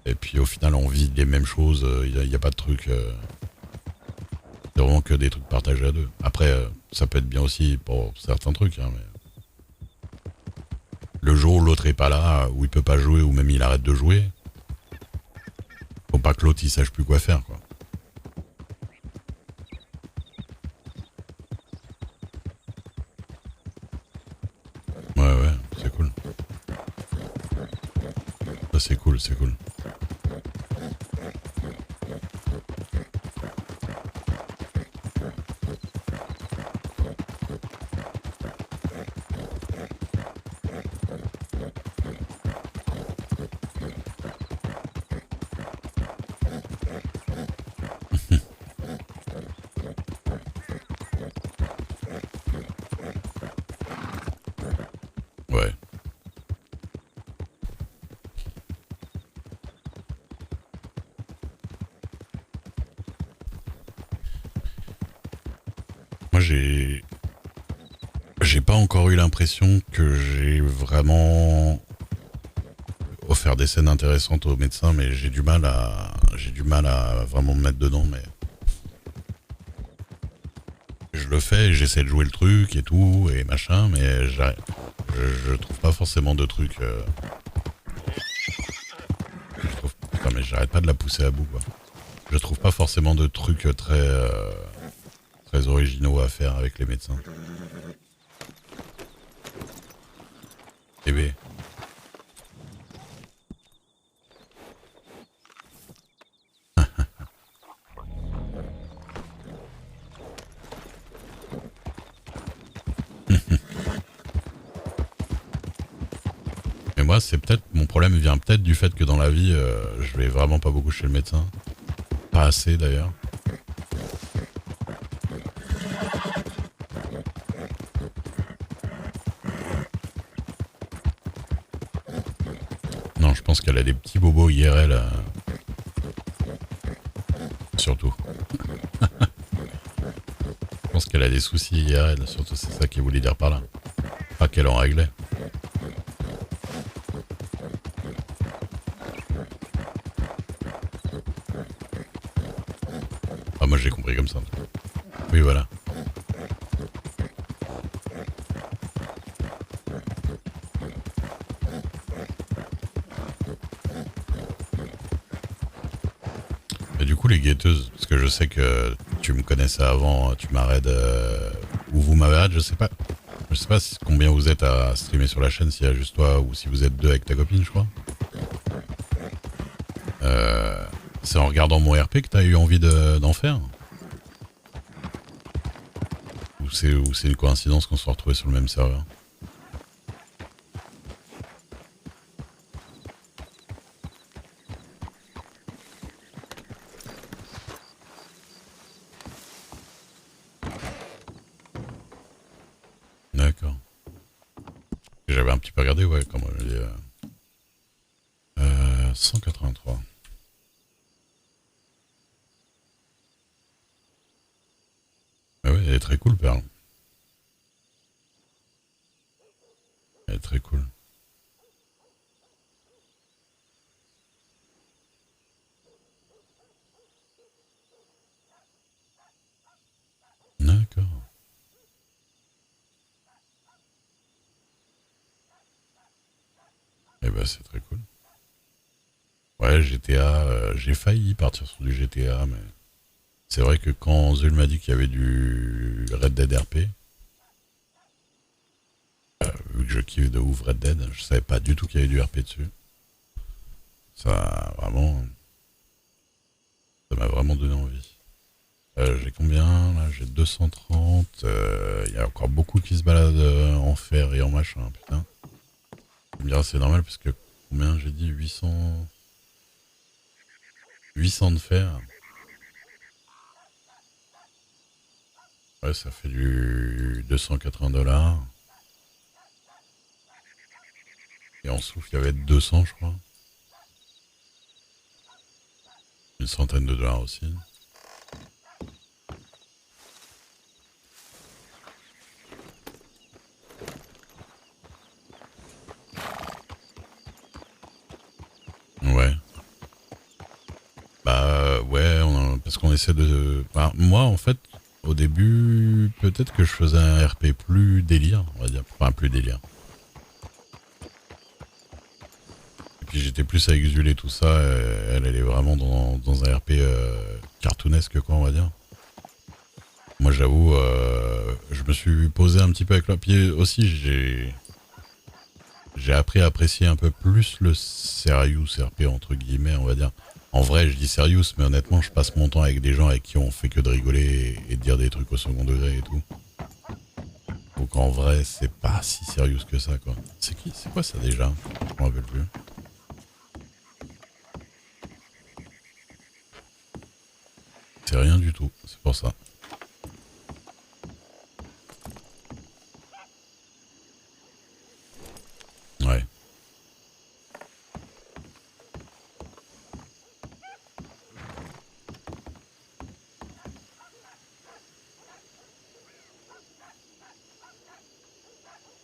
Et puis au final, on vit les mêmes choses. Il y a pas de truc. C'est vraiment que des trucs partagés à deux. Après, ça peut être bien aussi pour certains trucs. Hein, mais le jour où l'autre est pas là, où il peut pas jouer, ou même il arrête de jouer, faut pas que l'autre il sache plus quoi faire, quoi. Ouais, ouais, c'est cool. Ça, c'est cool, c'est cool. Ouais. Moi, j'ai pas encore eu l'impression que j'ai vraiment offert des scènes intéressantes aux médecins, mais j'ai du mal à vraiment me mettre dedans, mais je le fais, j'essaie de jouer le truc et tout, et machin, mais je trouve pas forcément de trucs, je trouve, putain, mais j'arrête pas de la pousser à bout, quoi. Je trouve pas forcément de trucs très originaux à faire avec les médecins. Eh ben, mais moi, c'est peut-être, mon problème vient peut-être du fait que dans la vie, je vais vraiment pas beaucoup chez le médecin. Pas assez d'ailleurs. Non, je pense qu'elle a des petits bobos IRL, surtout. Je pense qu'elle a des soucis IRL, surtout c'est ça qu'il voulait dire par là. Pas qu'elle en réglait. Ah, moi j'ai compris comme ça. Oui, voilà. Et du coup, les guetteuses, parce que je sais que tu me connaissais avant, tu m'arrêtes, ou vous m'avez je sais pas. Je sais pas combien vous êtes à streamer sur la chaîne, s'il y a juste toi ou si vous êtes deux avec ta copine, je crois. Euh, c'est en regardant mon RP que t'as eu envie d'en faire. Ou c'est une coïncidence qu'on se soit retrouvés sur le même serveur. D'accord. J'avais un petit peu regardé, ouais, comment on dit. 183. Ah ouais, elle est très cool, Perle. Elle est très cool. D'accord. Eh ben, c'est très cool. Ouais, GTA, j'ai failli partir sur du GTA, mais c'est vrai que quand Zul m'a dit qu'il y avait du Red Dead RP, vu que je kiffe de ouf Red Dead, je savais pas du tout qu'il y avait du RP dessus. Ça, vraiment, ça m'a vraiment donné envie. J'ai combien là? J'ai 230. Il y a encore beaucoup qui se baladent en fer et en machin, putain. Je me dirais c'est normal parce que combien j'ai dit 800, 800 de fer. Ouais, ça fait du 280 $. Et en souffle, il y avait 200, je crois. Une centaine de dollars aussi. Ouais. Parce qu'on essaie de... Enfin, moi, en fait, au début, peut-être que je faisais un RP plus délire, on va dire. Enfin, plus délire. Et puis j'étais plus avec Jules et tout ça. Elle est vraiment dans un RP cartoonesque, quoi, on va dire. Moi, j'avoue, je me suis posé un petit peu avec le pied aussi. J'ai appris à apprécier un peu plus le serious RP, entre guillemets, on va dire. En vrai, je dis serious, mais honnêtement, je passe mon temps avec des gens avec qui on fait que de rigoler et de dire des trucs au second degré et tout. Donc en vrai, c'est pas si serious que ça, quoi. C'est quoi ça déjà? Je m'en rappelle plus. C'est rien du tout, c'est pour ça. Ouais.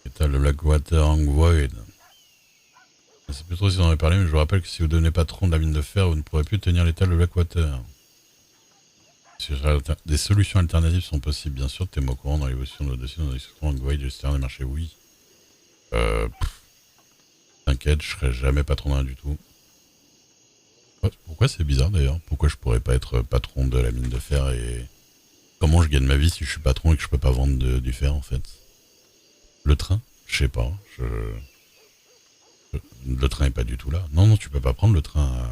Et t'as le Blackwater Void. Je sais plus trop si on en avait parlé, mais je vous rappelle que si vous devenez patron de la mine de fer, vous ne pourrez plus tenir l'étal de Blackwater. Des solutions alternatives sont possibles, bien sûr. T'es au courant dans l'évolution de l'au-dessus, dans l'extraction de Void, gestionnaire des marchés, oui. T'inquiète, je serai jamais patron de rien du tout. Pourquoi c'est bizarre d'ailleurs? Pourquoi je pourrais pas être patron de la mine de fer et... Comment je gagne ma vie si je suis patron et que je peux pas vendre du fer en fait? Le train? Je sais pas. Le train est pas du tout là. Non, non, tu peux pas prendre le train.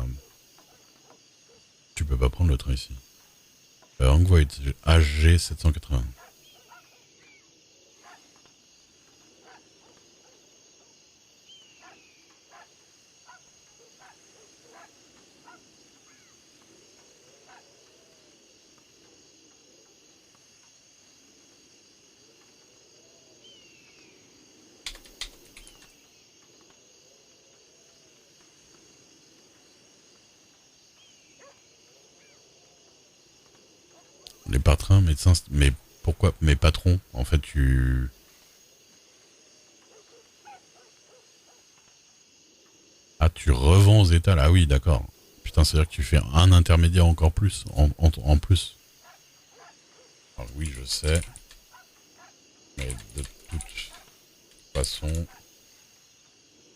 Tu peux pas prendre le train ici. Angvoid, AG 780. Les patrons, médecins, mais pourquoi? Mes patrons, en fait, tu... Ah, tu revends aux étals. Ah oui, d'accord. Putain, c'est-à-dire que tu fais un intermédiaire encore plus, en plus. Alors oui, je sais. Mais de toute façon,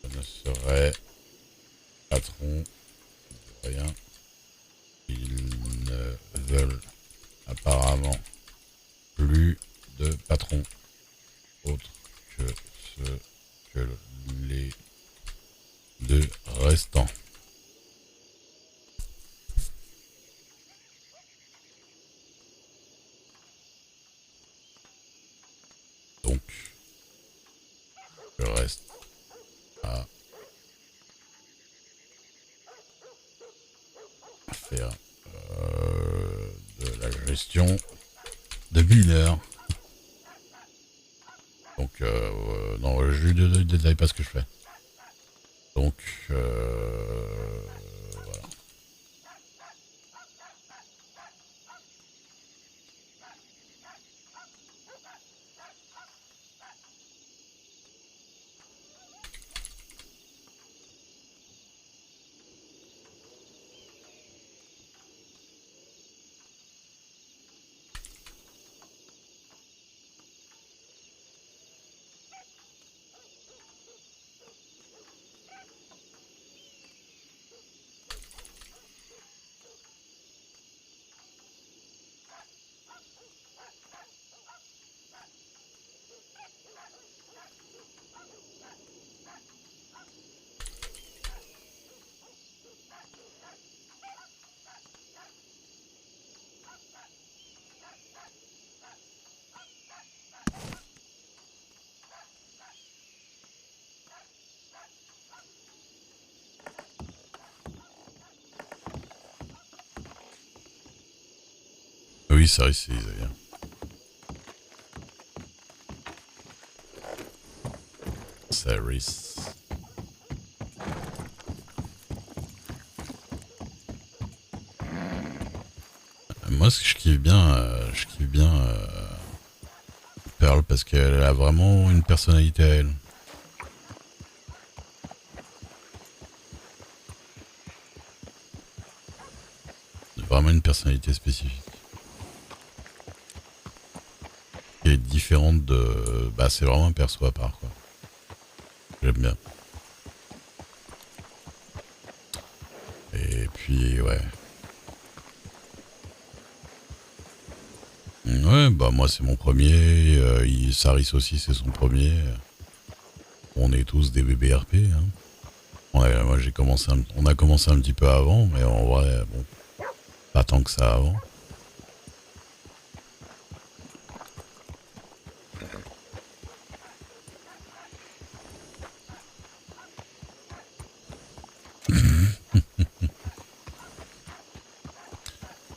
je ne serai patron de rien. Ils ne veulent apparemment plus de patrons autres que ceux que les deux restants. Donc, je reste à faire de la gestion de mineurs. Donc, non, je ne détaille pas ce que je fais. Donc, voilà. Oui, ça risque, d'ailleurs. Ça risque. Moi, ce que je kiffe bien Pearl parce qu'elle a vraiment une personnalité à elle. vraiment une personnalité spécifique. Qui est différente de... Bah c'est vraiment un perso à part quoi. J'aime bien. Et puis ouais. Ouais bah moi c'est mon premier, Saris aussi c'est son premier. On est tous des bébés RP hein. Moi j'ai commencé on a commencé un petit peu avant mais en vrai bon pas tant que ça avant.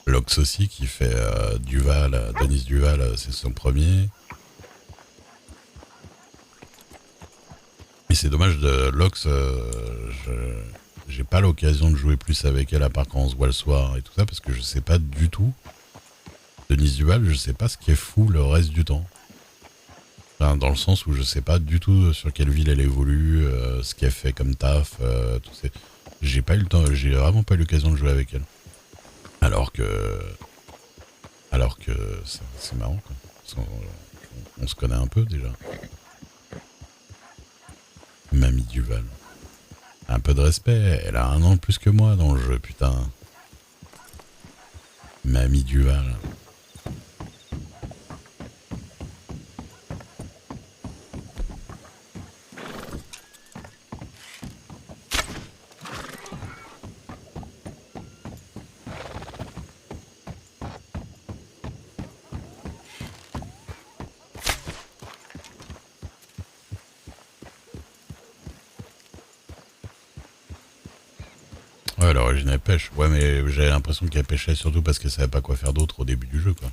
Lox aussi qui fait Duval, Denis Duval, c'est son premier. Et c'est dommage de Lox, j'ai pas l'occasion de jouer plus avec elle à part quand on se voit le soir et tout ça parce que je sais pas du tout. Denis Duval, je sais pas ce qui est fou le reste du temps. Enfin, dans le sens où je sais pas du tout sur quelle ville elle évolue, ce qu'elle fait comme taf, tout c'est. J'ai pas eu le temps, j'ai vraiment pas eu l'occasion de jouer avec elle. Alors que c'est marrant quoi. Parce on se connaît un peu déjà. Mamie Duval. Un peu de respect, elle a un an de plus que moi dans le jeu, putain. Mamie Duval. Ouais, à l'origine elle pêche. Ouais, mais j'avais l'impression qu'elle pêchait surtout parce qu'elle savait pas quoi faire d'autre au début du jeu, quoi.